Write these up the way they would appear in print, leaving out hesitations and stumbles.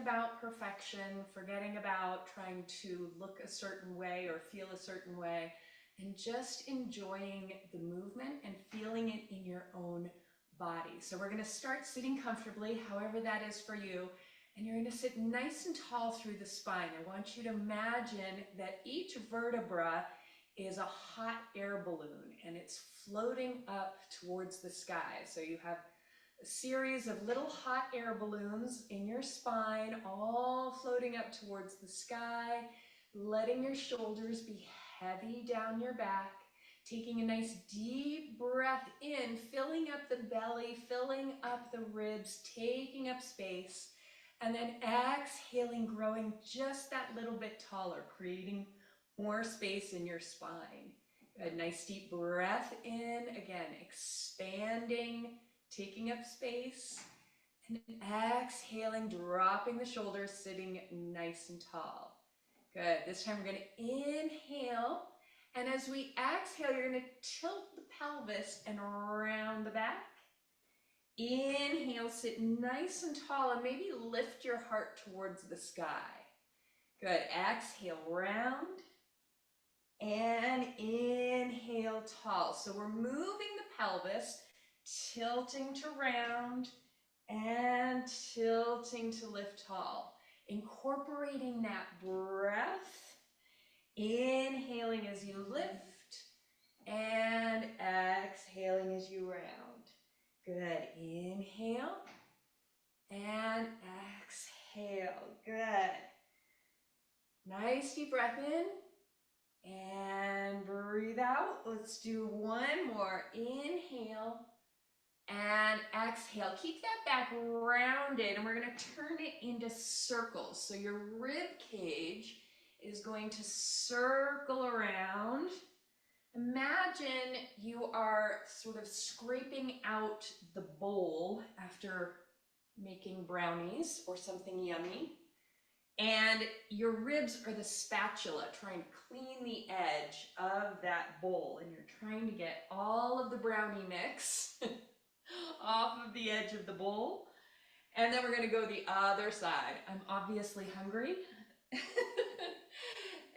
about perfection, forgetting about trying to look a certain way or feel a certain way, and just enjoying the movement and feeling it in your own body. So we're going to start sitting comfortably, however that is for you, and you're going to sit nice and tall through the spine. I want you to imagine that each vertebra is a hot air balloon and it's floating up towards the sky. So you have a series of little hot air balloons in your spine, all floating up towards the sky, letting your shoulders be heavy down your back, taking a nice deep breath in, filling up the belly, filling up the ribs, taking up space, and then exhaling, growing just that little bit taller, creating more space in your spine. Good, nice deep breath in, again, expanding, taking up space, and exhaling, dropping the shoulders, sitting nice and tall. Good, this time we're going to inhale, and as we exhale, you're going to tilt the pelvis and round the back. Inhale, sit nice and tall, and maybe lift your heart towards the sky. Good, exhale, round, and inhale, tall. So we're moving the pelvis, tilting to round, and tilting to lift tall. Incorporating that breath, inhaling as you lift, and exhaling as you round. Good, inhale, and exhale, good. Nice deep breath in, and breathe out. Let's do one more, inhale, and exhale. Keep that back rounded, and we're going to turn it into circles. So your rib cage is going to circle around. Imagine you are sort of scraping out the bowl after making brownies or something yummy, and your ribs are the spatula trying to clean the edge of that bowl, and you're trying to get all of the brownie mix off of the edge of the bowl. And then we're going to go the other side. I'm obviously hungry.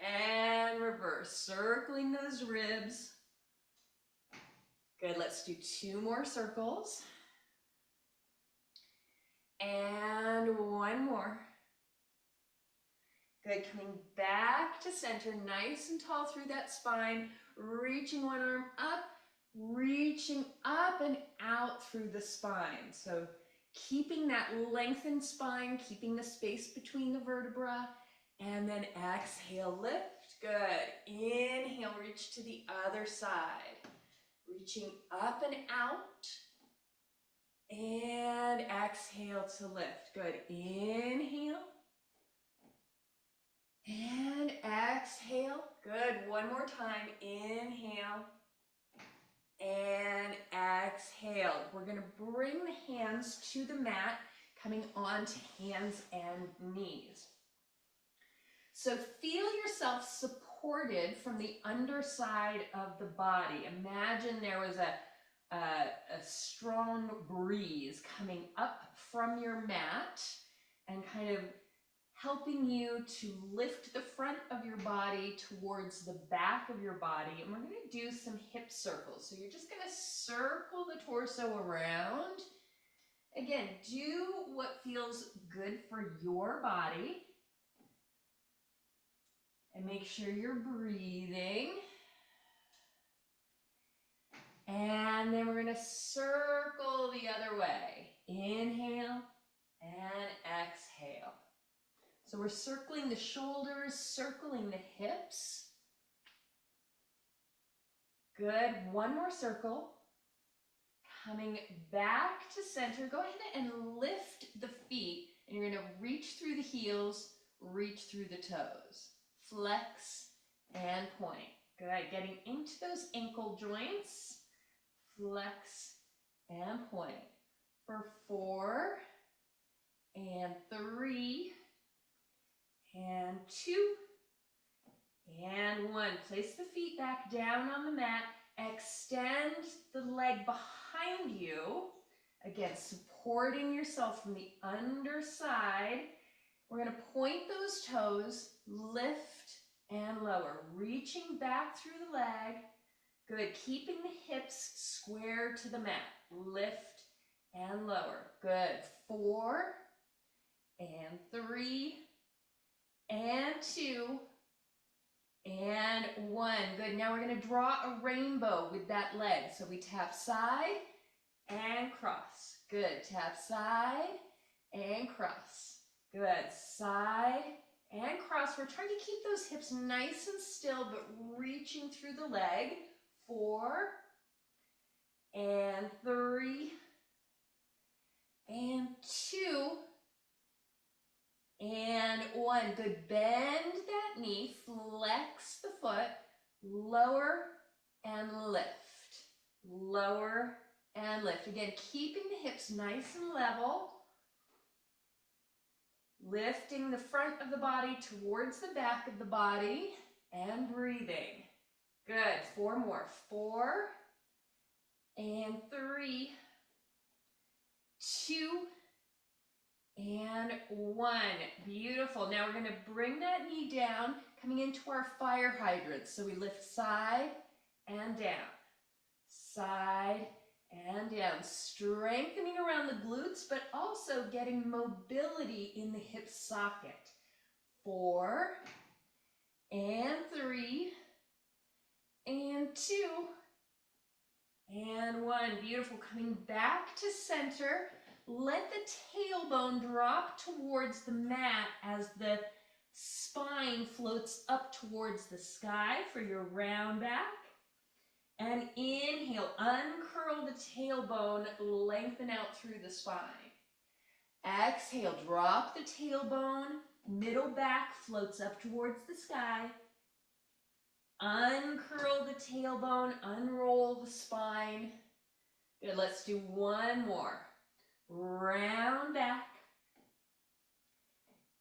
And reverse, circling those ribs. Good, let's do two more circles. And one more. Good, coming back to center, nice and tall through that spine, reaching one arm up, reaching up and out through the spine. So keeping that lengthened spine, keeping the space between the vertebra, and then exhale, lift. Good. Inhale, reach to the other side. Reaching up and out. And exhale to lift. Good. Inhale. And exhale. Good. One more time. Inhale. And exhale. We're going to bring the hands to the mat, coming onto hands and knees. So feel yourself supported from the underside of the body. Imagine there was a strong breeze coming up from your mat and kind of helping you to lift the front of your body towards the back of your body. And we're going to do some hip circles. So you're just going to circle the torso around. Again, do what feels good for your body. And make sure you're breathing. And then we're going to circle the other way. Inhale and exhale. So we're circling the shoulders, circling the hips. Good. One more circle. Coming back to center. Go ahead and lift the feet. And you're going to reach through the heels, reach through the toes. Flex and point. Good. Getting into those ankle joints. Flex and point. For 4 and 3 and 2 and 1. Place the feet back down on the mat. Extend the leg behind you. Again, supporting yourself from the underside. We're going to point those toes, lift and lower, reaching back through the leg. Good, keeping the hips square to the mat. Lift and lower. Good, 4 and 3 and 2 and 1. Good, now we're going to draw a rainbow with that leg. So we tap side and cross. Good, tap side and cross. Good, side and cross. We're trying to keep those hips nice and still, but reaching through the leg. 4 and 3 and 2 and 1. Good, bend that knee, flex the foot, lower and lift. Lower and lift. Again, keeping the hips nice and level. Lifting the front of the body towards the back of the body and breathing. Good, 4 more. 4 and 3, 2 and 1. Beautiful. Now we're going to bring that knee down, coming into our fire hydrant. So we lift side and down, side and down, strengthening around the glutes, but also getting mobility in the hip socket. 4 and 3 and 2 and 1. Beautiful. Coming back to center. Let the tailbone drop towards the mat as the spine floats up towards the sky for your round back. And inhale, uncurl the tailbone, lengthen out through the spine. Exhale, drop the tailbone, middle back floats up towards the sky. Uncurl the tailbone, unroll the spine. Good, let's do one more. Round back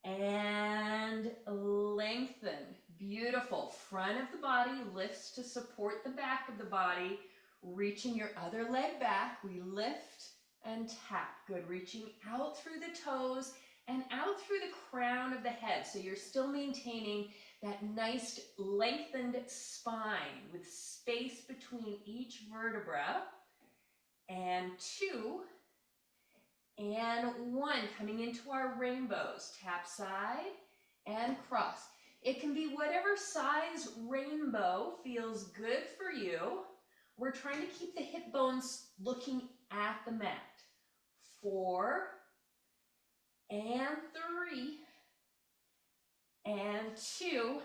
and lengthen. Beautiful. Front of the body lifts to support the back of the body. Reaching your other leg back, we lift and tap. Good. Reaching out through the toes and out through the crown of the head. So you're still maintaining that nice lengthened spine with space between each vertebra. And 2 and 1. Coming into our rainbows. Tap side and cross. It can be whatever size rainbow feels good for you. We're trying to keep the hip bones looking at the mat. 4 and 3 and 2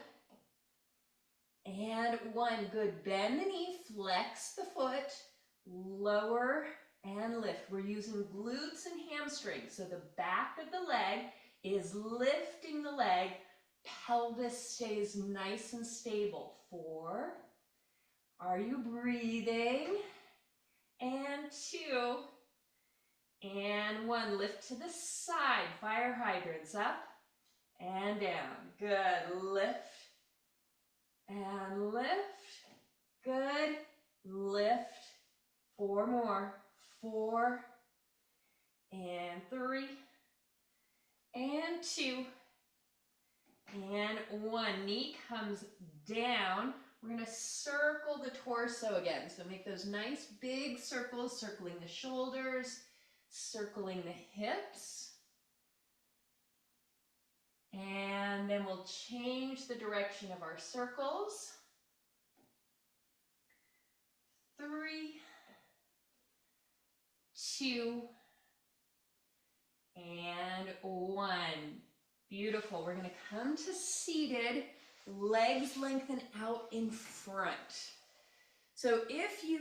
and 1. Good. Bend the knee, flex the foot, lower and lift. We're using glutes and hamstrings. So the back of the leg is lifting the leg. Pelvis stays nice and stable. 4. Are you breathing? And 2. And 1. Lift to the side. Fire hydrants up and down. Good. Lift and lift. Good. Lift. 4 more. 4 and 3 and 2 and 1. Knee comes down. We're going to circle the torso again. So make those nice big circles, circling the shoulders, circling the hips. And then we'll change the direction of our circles. 3, 2, and 1. Beautiful. We're going to come to seated, legs lengthen out in front. So if you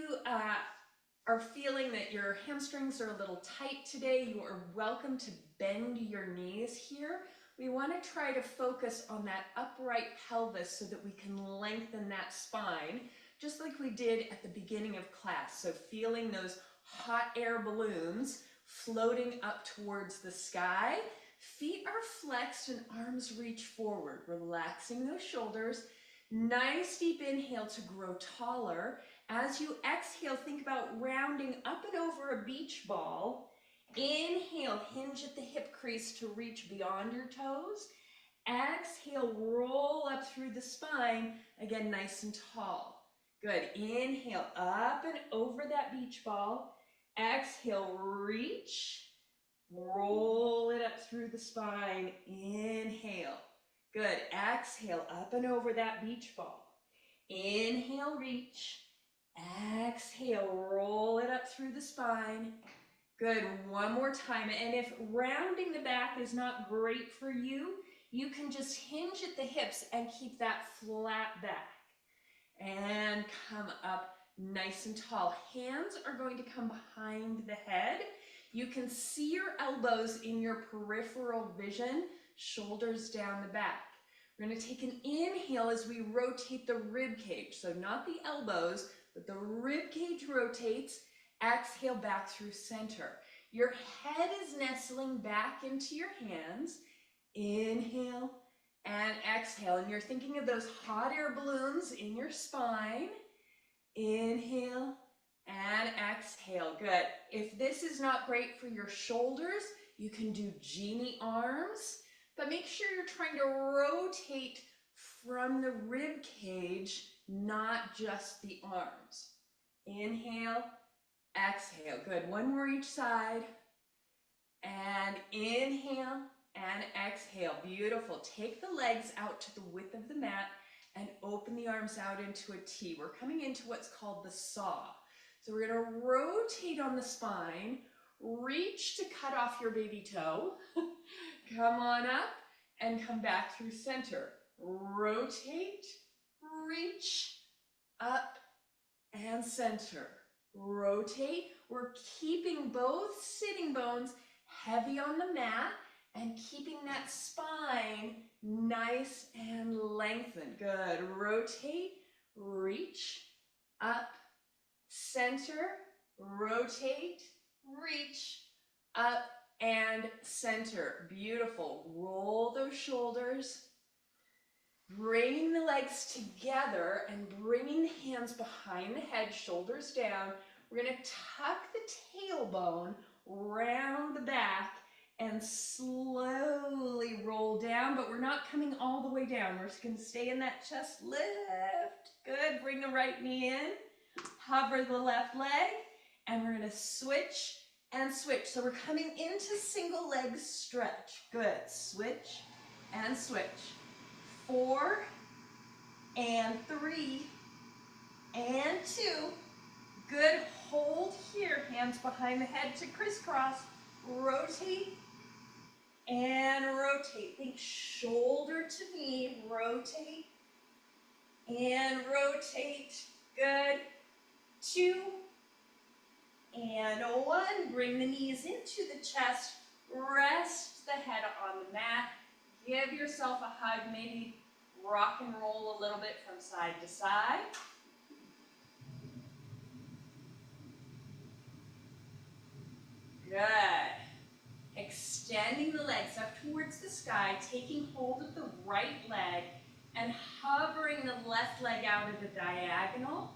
are feeling that your hamstrings are a little tight today, you are welcome to bend your knees here. We want to try to focus on that upright pelvis so that we can lengthen that spine, just like we did at the beginning of class. So feeling those hot air balloons floating up towards the sky. Feet are flexed and arms reach forward, relaxing those shoulders. Nice deep inhale to grow taller. As you exhale, think about rounding up and over a beach ball Inhale, hinge at the hip crease to reach beyond your toes. Exhale, roll up through the spine, again, nice and tall. Good, inhale, up and over that beach ball. Exhale, reach, roll it up through the spine, inhale. Good, exhale, up and over that beach ball. Inhale, reach, exhale, roll it up through the spine. Good, one more time, and if rounding the back is not great for you, you can just hinge at the hips and keep that flat back. And come up nice and tall. Hands are going to come behind the head. You can see your elbows in your peripheral vision, shoulders down the back. We're going to take an inhale as we rotate the rib cage. So not the elbows, but the rib cage rotates. Exhale back through center. Your head is nestling back into your hands. Inhale and exhale. And you're thinking of those hot air balloons in your spine. Inhale and exhale. Good. If this is not great for your shoulders, you can do genie arms, but make sure you're trying to rotate from the rib cage, not just the arms. Inhale, exhale. Good. One more each side. And inhale and exhale. Beautiful. Take the legs out to the width of the mat and open the arms out into a T. We're coming into what's called the saw. So we're going to rotate on the spine, reach to cut off your baby toe, come on up and come back through center. Rotate, reach, up and center. Rotate. We're keeping both sitting bones heavy on the mat and keeping that spine nice and lengthened. Good. Rotate, reach, up, center, rotate, reach, up, and center. Beautiful. Roll those shoulders. Bringing the legs together and bringing the hands behind the head, shoulders down. We're going to tuck the tailbone round the back and slowly roll down, but we're not coming all the way down. We're just going to stay in that chest lift. Good. Bring the right knee in. Hover the left leg, and we're going to switch and switch. So we're coming into single leg stretch. Good. Switch and switch. 4 and 3 and 2. Good. Hold here. Hands behind the head to crisscross. Rotate and rotate. Think shoulder to knee. Rotate and rotate. Good. 2 and 1. Bring the knees into the chest. Rest the head on the mat. Give yourself a hug. Maybe rock and roll a little bit from side to side. Good. Extending the legs up towards the sky, taking hold of the right leg and hovering the left leg out at a diagonal.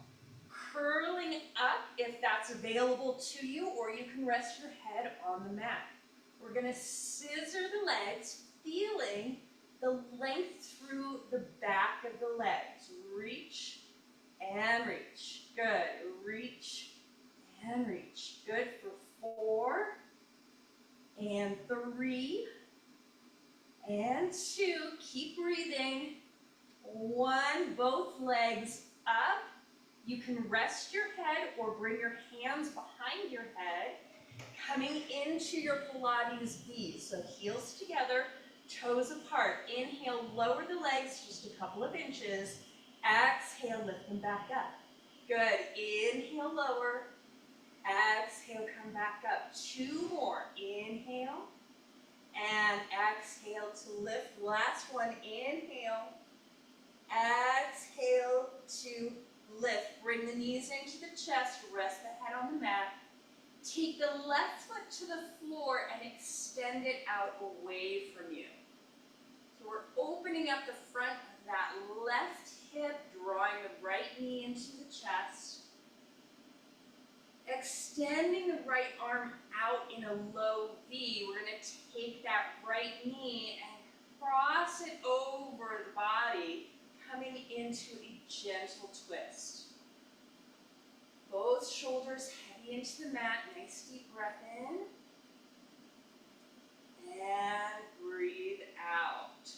Curling up if that's available to you, or you can rest your head on the mat. We're going to scissor the legs, feeling the length through the back of the legs. Reach and reach. Good. Reach and reach. Good for 4 and 3 and 2. Keep breathing. 1. Both legs up. You can rest your head or bring your hands behind your head, coming into your Pilates V. So heels together, toes apart. Inhale, lower the legs just a couple of inches. Exhale, lift them back up. Good. Inhale, lower. Exhale, come back up. 2 more. Inhale and exhale to lift. Last one. Inhale. Exhale to lift. Bring the knees into the chest. Rest the head on the mat. Take the left foot to the floor and extend it out away from you. So we're opening up the front of that left hip, drawing the right knee into the chest. Extending the right arm out in a low V. We're going to take that right knee and cross it over the body, coming into a gentle twist. Both shoulders heavy into the mat. Nice deep breath in. And breathe out.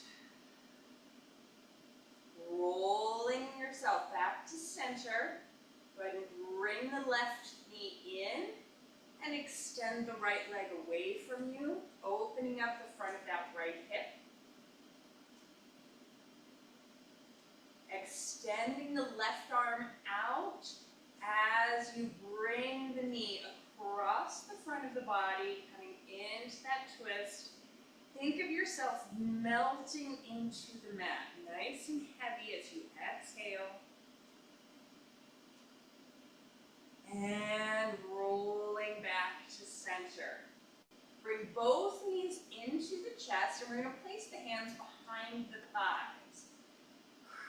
Rolling yourself back to center. Go ahead and bring the left knee in and extend the right leg away from you, opening up the front of that right hip. Extending the left arm out as you bring the knee across the front of the body, coming into that twist. Think of yourself melting into the mat, nice and heavy as you exhale. And rolling back to center. Bring both knees into the chest, and we're going to place the hands behind the thighs.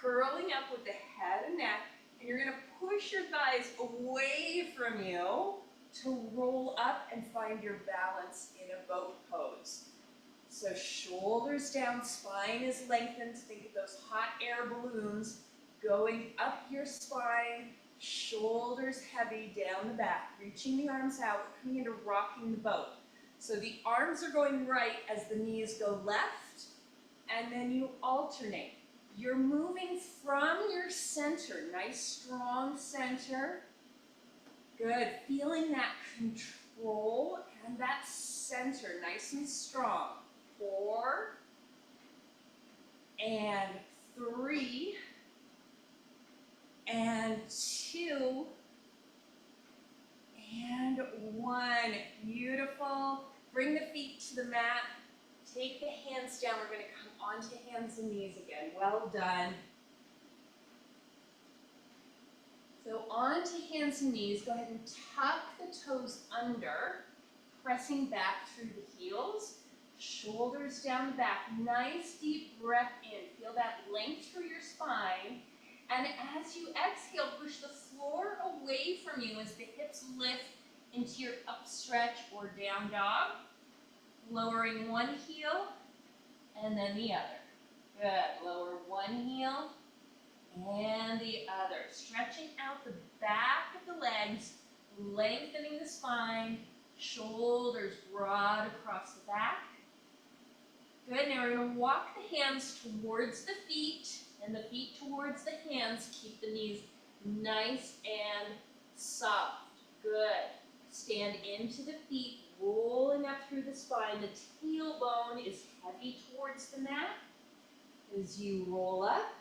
Curling up with the head and neck, and you're going to push your thighs away from you to roll up and find your balance in a boat pose. So shoulders down, spine is lengthened. Think of those hot air balloons going up your spine, shoulders heavy down the back, reaching the arms out, coming into rocking the boat. So the arms are going right as the knees go left, and then you alternate. You're moving from your center, nice strong center. Good, feeling that control and that center, nice and strong. 4 and 3 and 2 and 1. Beautiful. Bring the feet to the mat. Take the hands down. We're going to come onto hands and knees again. Well done. So onto hands and knees. Go ahead and tuck the toes under, pressing back through the heels. Shoulders down the back. Nice deep breath in. Feel that length through your spine. And as you exhale, push the floor away from you as the hips lift into your up stretch or down dog. Lowering one heel and then the other. Good. Lower one heel and the other. Stretching out the back of the legs, lengthening the spine, shoulders broad across the back. Good. Now we're going to walk the hands towards the feet and the feet towards the hands. Keep the knees nice and soft. Good. Stand into the feet, rolling up through the spine. The tailbone is heavy towards the mat as you roll up.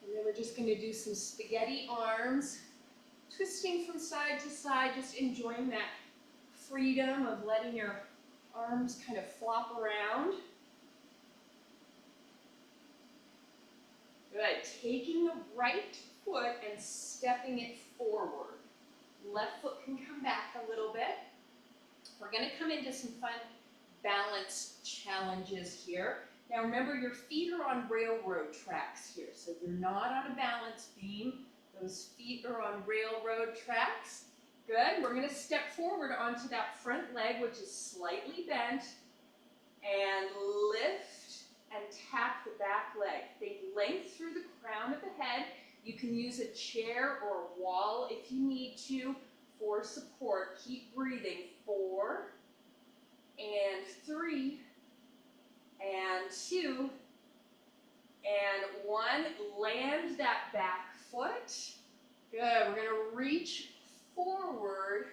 And then we're just going to do some spaghetti arms, twisting from side to side, just enjoying that freedom of letting your arms kind of flop around. Good. Taking the right foot and stepping it forward. Left foot can come back a little bit. We're going to come into some fun balance challenges here. Now remember, your feet are on railroad tracks here, so you're not on a balance beam. Those feet are on railroad tracks. Good. We're going to step forward onto that front leg, which is slightly bent, and lift and tap the back leg. Think length through the crown of the head. You can use a chair or a wall if you need to for support. Keep breathing. 4 and 3 and 2 and 1. Land that back foot. Good. We're going to reach forward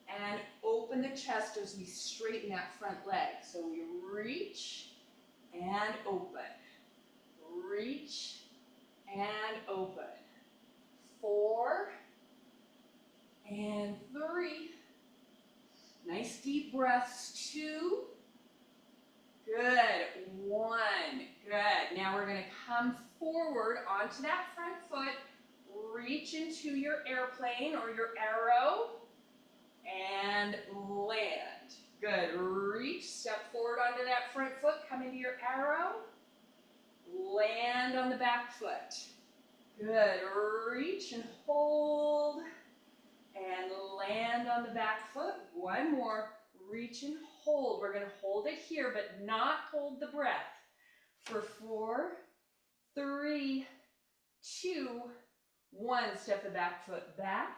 and open the chest as we straighten that front leg. So we reach and open. Reach and open. 4 and 3. Nice deep breaths. 2. Good. 1. Good. Now we're going to come forward onto that front foot. Reach into your airplane or your arrow and land. Good. Reach, step forward onto that front foot, come into your arrow, land on the back foot. Good. Reach and hold and land on the back foot. One more. reach and hold. We're going to hold it here, but not hold the breath. For 4, 3, 2, 1. Step the back foot back.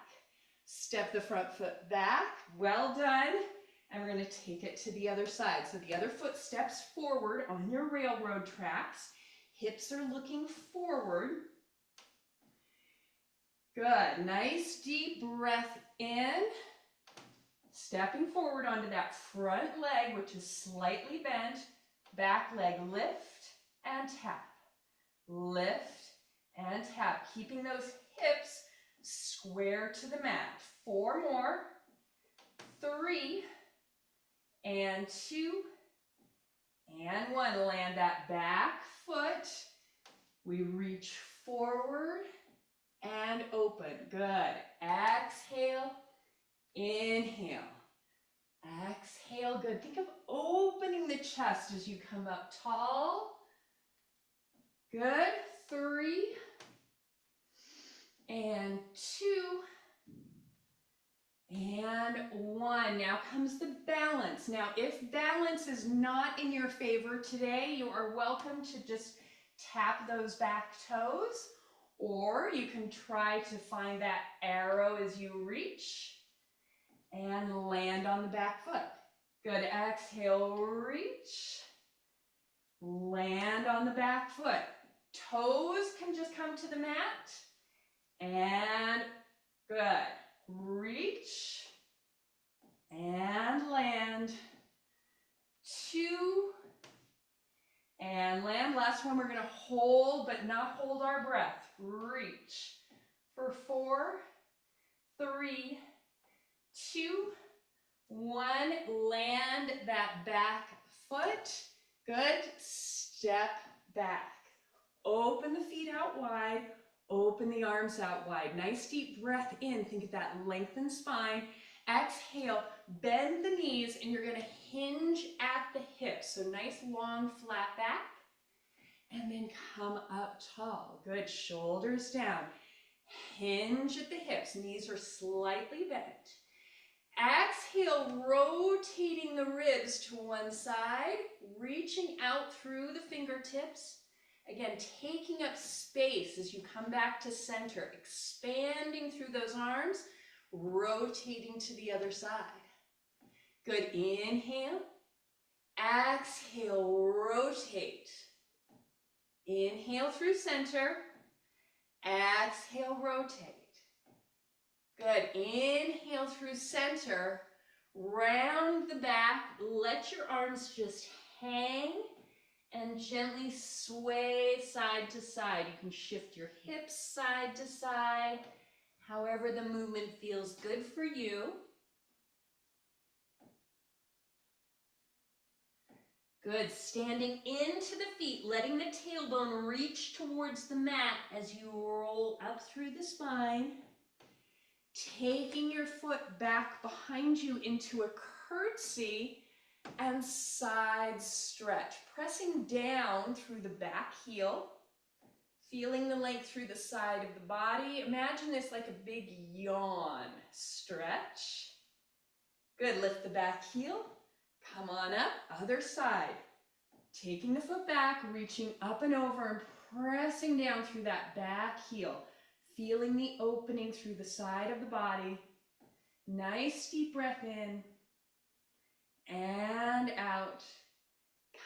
Step the front foot back. Well done. And we're going to take it to the other side. So the other foot steps forward on your railroad tracks. Hips are looking forward. Good. Nice deep breath in. Stepping forward onto that front leg, which is slightly bent. Back leg lift and tap. Lift and tap. Keeping those hips square to the mat. 4 more. 3 and 2 and 1. Land that back foot. We reach forward and open. Good. Exhale. Inhale. Exhale. Good. Think of opening the chest as you come up tall. Good. 3 and 2 and 1. Now comes the balance. Now, if balance is not in your favor today, you are welcome to just tap those back toes, or you can try to find that arrow as you reach and land on the back foot. Good. Exhale, reach. Land on the back foot. Toes can just come to the mat. And good. Reach and land. 2 and land. Last one, we're going to hold, but not hold our breath. Reach. For 4, 3, 2, 1. Land that back foot. Good. Step back. Open the feet out wide. Open the arms out wide. Nice deep breath in. Think of that lengthened spine. Exhale. Bend the knees, and you're going to hinge at the hips. So nice long flat back. And then come up tall. Good. Shoulders down. Hinge at the hips. Knees are slightly bent. Exhale, rotating the ribs to one side, reaching out through the fingertips. Again, taking up space as you come back to center, expanding through those arms, rotating to the other side. Good. Inhale. Exhale, rotate. Inhale through center. Exhale, rotate. Good. Inhale through center. Round the back. Let your arms just hang and gently sway side to side. You can shift your hips side to side, however the movement feels good for you. Good. Standing into the feet, letting the tailbone reach towards the mat as you roll up through the spine. Taking your foot back behind you into a curtsy and side stretch. Pressing down through the back heel. Feeling the length through the side of the body. Imagine this like a big yawn. Stretch. Good. Lift the back heel. Come on up. Other side. Taking the foot back, reaching up and over and pressing down through that back heel. Feeling the opening through the side of the body. Nice deep breath in and out.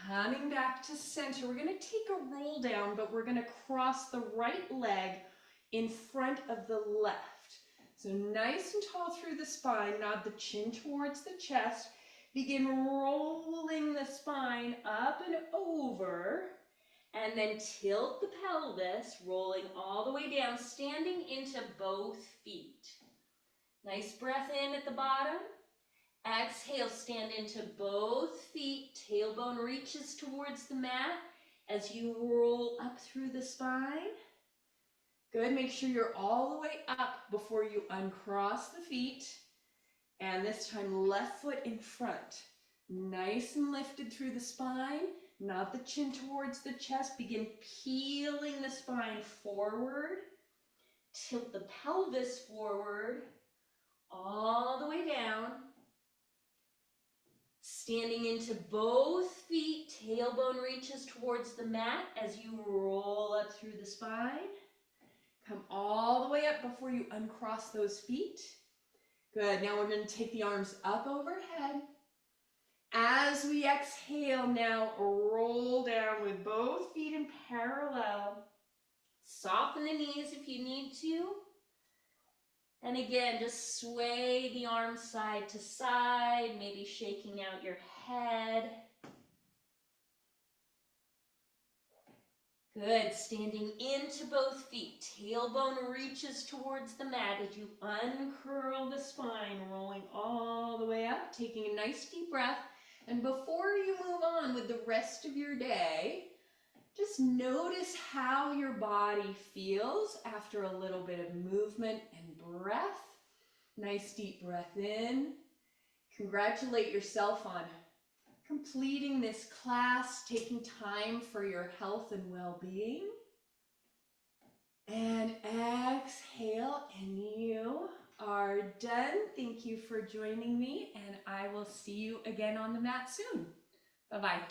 Coming back to center. We're going to take a roll down, but we're going to cross the right leg in front of the left. So nice and tall through the spine. Nod the chin towards the chest. Begin rolling the spine up and over. And then tilt the pelvis, rolling all the way down, standing into both feet. Nice breath in at the bottom. Exhale, stand into both feet. Tailbone reaches towards the mat as you roll up through the spine. Good. Make sure you're all the way up before you uncross the feet. And this time, left foot in front. Nice and lifted through the spine. Nod the chin towards the chest. Begin peeling the spine forward. Tilt the pelvis forward. All the way down. Standing into both feet, tailbone reaches towards the mat as you roll up through the spine. Come all the way up before you uncross those feet. Good, now we're going to take the arms up overhead. As we exhale, now roll down with both feet in parallel. Soften the knees if you need to. And again, just sway the arms side to side, maybe shaking out your head. Good, standing into both feet. Tailbone reaches towards the mat as you uncurl the spine, rolling all the way up, taking a nice deep breath. And before you move on with the rest of your day, just notice how your body feels after a little bit of movement and breath. Nice deep breath in. Congratulate yourself on completing this class, taking time for your health and well-being. And exhale, and you are done. Thank you for joining me, and I will see you again on the mat soon. Bye-bye.